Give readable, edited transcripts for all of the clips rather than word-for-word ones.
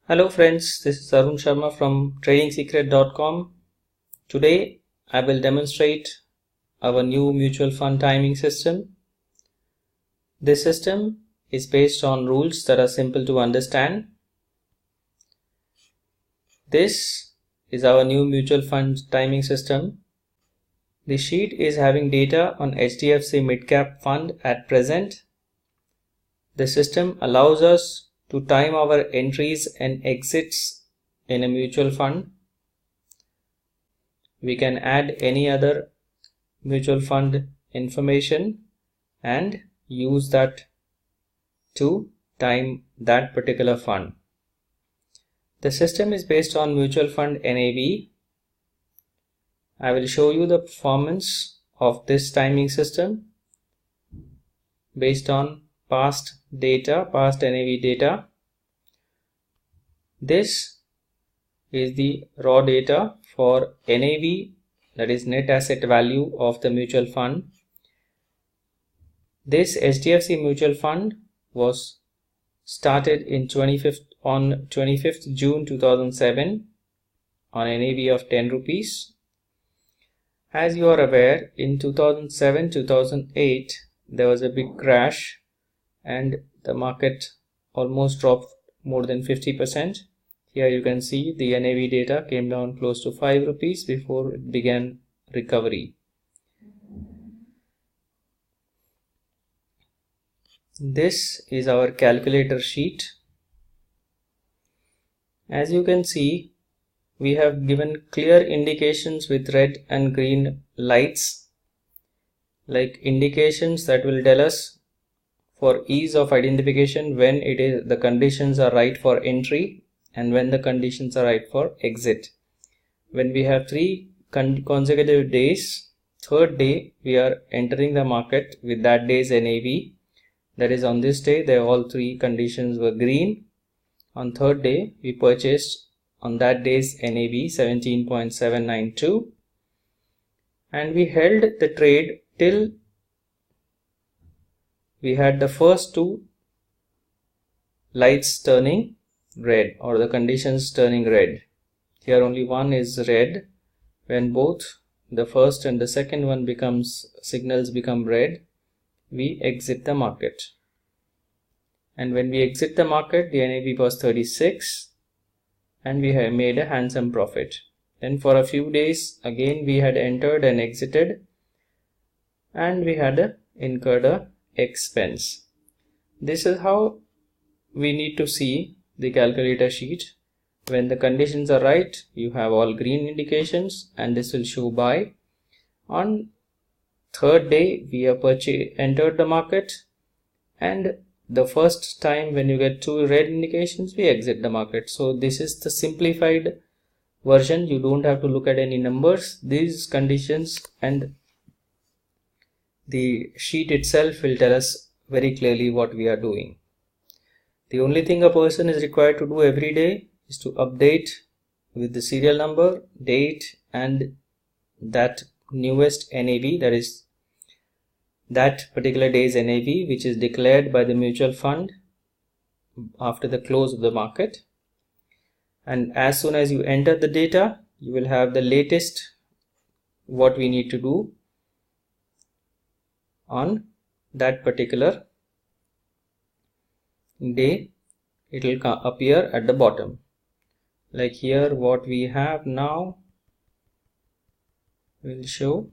Hello friends, this is Arun Sharma from tradingsecret.com. Today I will demonstrate our new mutual fund timing system. This system is based on rules that are simple to understand. This is our new mutual fund timing system. The sheet is having data on HDFC Midcap Fund at present. The system allows us to time our entries and exits in a mutual fund. We can add any other mutual fund information and use that to time that particular fund. The system is based on mutual fund NAV. I will show you the performance of this timing system based on past data, past NAV data. This is the raw data for NAV, that is net asset value of the mutual fund. This HDFC mutual fund was started on 25th June 2007 on NAV of 10 rupees. As you are aware, in 2007-2008 there was a big crash and the market almost dropped more than 50%. Here you can see the NAV data came down close to 5 rupees before it began recovery. This is our calculator sheet. As you can see, we have given clear indications with red and green lights, like indications that will tell us for ease of identification when the conditions are right for entry and when the conditions are right for exit. When we have 3 consecutive days, third day we are entering the market with that day's NAV. That is, on this day all 3 conditions were green. On third day we purchased on that day's NAV 17.792 and we held the trade till we had the first 2 lights turning red, or the conditions turning red. Here only one is red. When both the first and the second one signals become red, we exit the market. And when we exit the market, the NAV was 36 and we have made a handsome profit. Then for a few days again we had entered and exited and we had incurred a expense. This is how we need to see the calculator sheet. When the conditions are right, you have all green indications and this will show buy. On third day we have entered the market, and the first time when you get 2 red indications we exit the market. So this is the simplified version. You don't have to look at any numbers. These conditions and the sheet itself will tell us very clearly what we are doing. The only thing a person is required to do every day is to update with the serial number, date and that newest NAV, that is that particular day's NAV, which is declared by the mutual fund after the close of the market. And as soon as you enter the data, you will have the latest what we need to do on that particular day. It will appear at the bottom. Like here what we have now will show.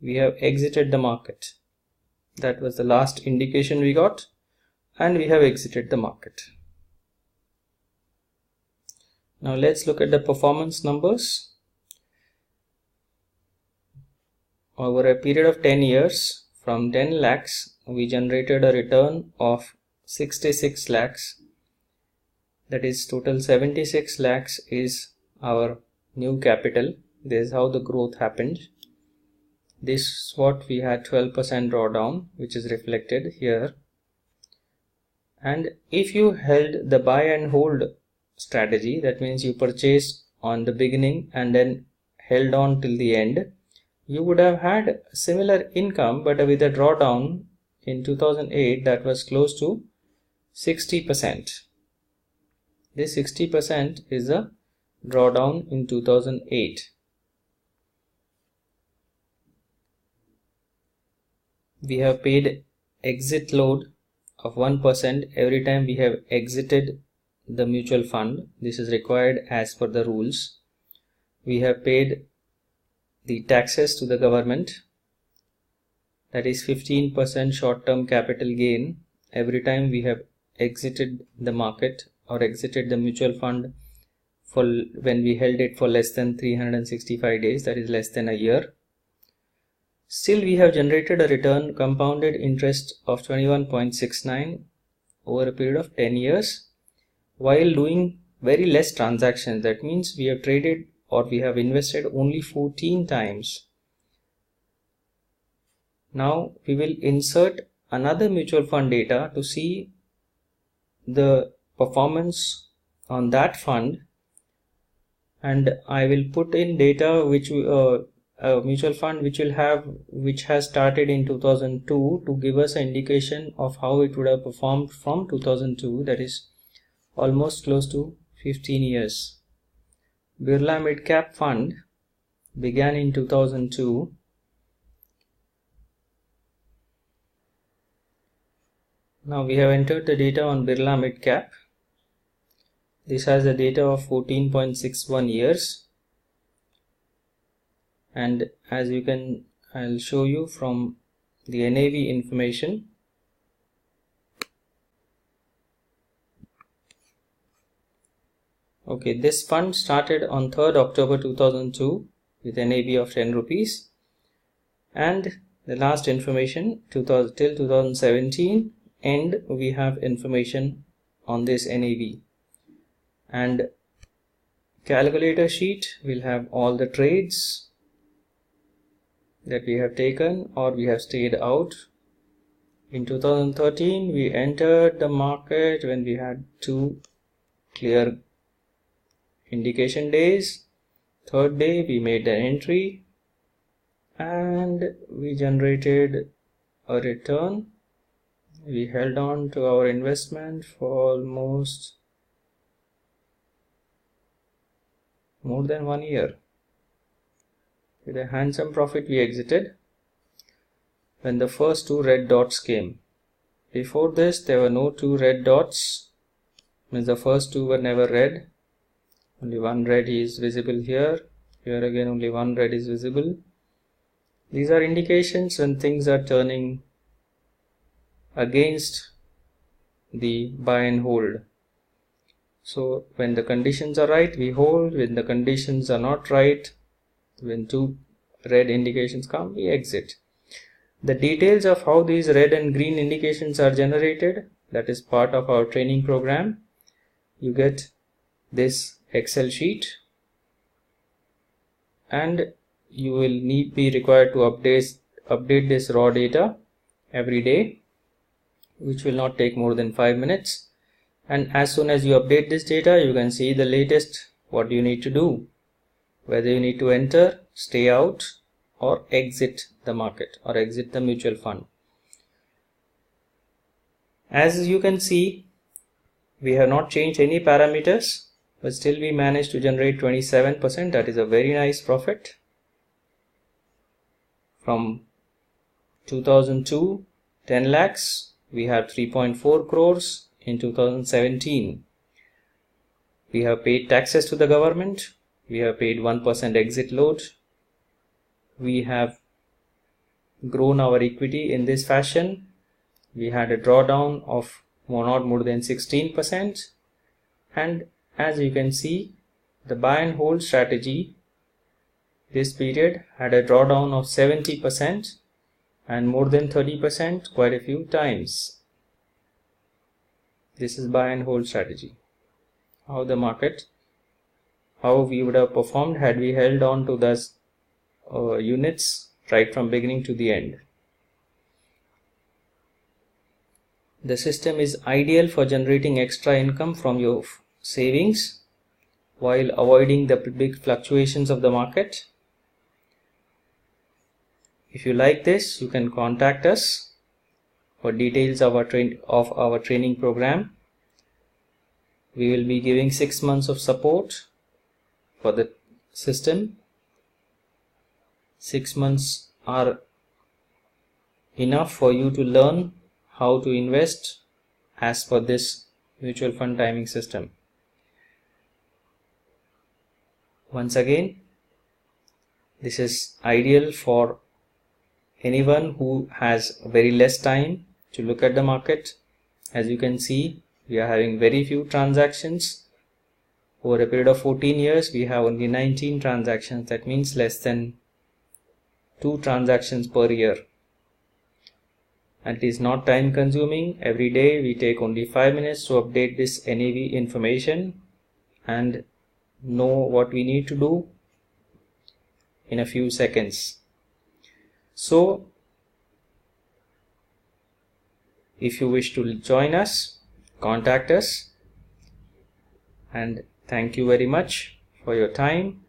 We have exited the market. That was the last indication we got, and we have exited the market. Now let's look at the performance numbers. Over a period of 10 years, from 10 lakhs, we generated a return of 66 lakhs. That is, total 76 lakhs is our new capital. This is how the growth happened. This is what we had 12% drawdown, which is reflected here. And if you held the buy and hold strategy, that means you purchased on the beginning and then held on till the end, you would have had similar income, but with a drawdown in 2008 that was close to 60%. This 60% is a drawdown in 2008. We have paid exit load of 1% every time we have exited the mutual fund. This is required as per the rules. We have paid the taxes to the government, that is 15% short-term capital gain every time we have exited the market or exited the mutual fund for when we held it for less than 365 days, that is less than a year. Still we have generated a return compounded interest of 21.69 over a period of 10 years while doing very less transactions. That means we have traded or we have invested only 14 times. Now we will insert another mutual fund data to see the performance on that fund, and I will put in data which a mutual fund which has started in 2002 to give us an indication of how it would have performed from 2002, that is almost close to 15 years. Birla Mid Cap Fund began in 2002. Now we have entered the data on Birla Mid Cap. This has the data of 14.61 years, and as you can, I'll show you from the NAV information. Okay, this fund started on 3rd October 2002 with NAV of 10 rupees, and the last information till 2017 end we have information on this NAV, and calculator sheet will have all the trades that we have taken or we have stayed out. In 2013 we entered the market when we had 2 clear indication days. 3rd day we made an entry and we generated a return. We held on to our investment for almost more than 1 year. With a handsome profit we exited when the first 2 red dots came. Before this there were no 2 red dots, means the first 2 were never red. Only 1 red is visible here. Here again only 1 red is visible. These are indications when things are turning against the buy and hold. So when the conditions are right we hold, when the conditions are not right, when 2 red indications come we exit. The details of how these red and green indications are generated, that is part of our training program. You get this Excel sheet and you will be required to update this raw data every day, which will not take more than 5 minutes. And as soon as you update this data you can see the latest what you need to do, whether you need to enter, stay out or exit the market or exit the mutual fund. As you can see we have not changed any parameters, but still we managed to generate 27%. That is a very nice profit. From 2002 10 lakhs we have 3.4 crores in 2017. We have paid taxes to the government. We have paid 1% exit load. We have grown our equity in this fashion. We had a drawdown of not more than 16%, and as you can see the buy and hold strategy this period had a drawdown of 70% and more than 30% quite a few times. This is buy and hold strategy. How we would have performed had we held on to those units right from beginning to the end. The system is ideal for generating extra income from your savings while avoiding the big fluctuations of the market. If you like this, you can contact us for details of our training program. We will be giving 6 months of support for the system. 6 months are enough for you to learn how to invest as per this mutual fund timing system. Once again, this is ideal for anyone who has very less time to look at the market. As you can see, we are having very few transactions. Over a period of 14 years, we have only 19 transactions. That means less than 2 transactions per year. And it is not time consuming. Every day we take only 5 minutes to update this NAV information and know what we need to do in a few seconds. So if you wish to join us, contact us, and thank you very much for your time.